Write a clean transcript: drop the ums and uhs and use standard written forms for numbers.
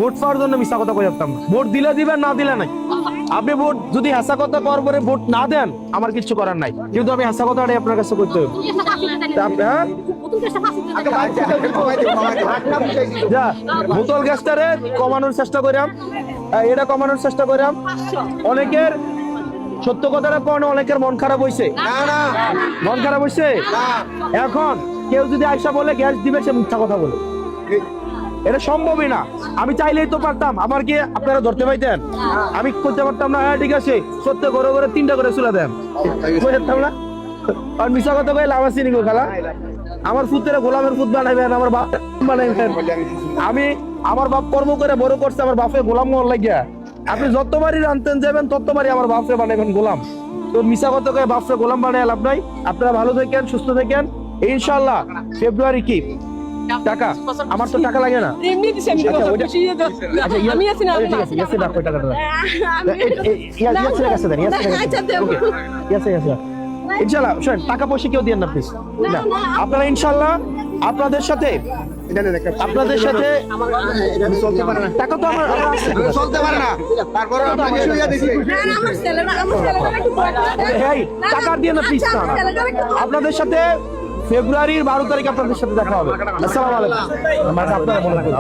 Vote পাওয়ার জন্য মিথ্যা কথা কই যাতাম না। ভোট দিলে দিবেন, না দিলে নাই। আপনি ভোট যদি হাসা কথা করার পরে ভোট না দেন, আমার কিছু করার নাই, কিন্তু আমি হাসা কথাটাই আপনার কাছে করতে হবে। হ্যাঁ? যা, বোতল গ্যাসটারে কমানোর চেষ্টা করাম, এটা কমানোর চেষ্টা করাম। অনেকের সত্য কথাটা কোন, অনেকের মন খারাপ হয়েছে, মন খারাপ হয়েছে। এখন কেউ যদি আয়সা বলে গ্যাস দিবে, সে মিথ্যা কথা বলে, এটা সম্ভবই না। আমি চাইলেই তো পারতাম, আমার কি আপনারা ধরতে পাইতেন? আমি করতে পারতাম না? হ্যাঁ ঠিক আছে, সত্য করে করে 3টা করে চুলা দেন, বুঝতাম না। আর মিশা কথা কই লাভ আছে নিকো খালা? আমার পুত্রে গোলামের পুত বানাইবেন, আমার বাপ বানাইবেন। আমি আমার বাপ কর্ম করে বড় করছে, আমার বাপে গোলাম মন লাগিয়া। আপনি যতবারই আনতেন যাবেন, ততবারই আমার বাপরে বানাইবেন গোলাম। তো মিশা কথা কয়ে বাপরে গোলাম বানাই লাভ নাই। আপনারা ভালো থাকেন, সুস্থ থাকেন। ইনশাআল্লাহ ফেব্রুয়ারি কি টাকা, আমার তো টাকা লাগে না। ইনশাল্লাহ শোনেন, টাকা পয়সা কেউ দিয়ে না প্লিজ। আপনারা ইনশাল্লাহ আপনাদের সাথে টাকা তো আমার চলতে পারে না, তারপরে টাকা দিয়ে না প্লিজ। আপনাদের সাথে ফেব্রুয়ারির 12 তারিখ আপনাদের সাথে দেখা হবে। আসসালামু আলাইকুম। আপনারা মনে রাখবেন।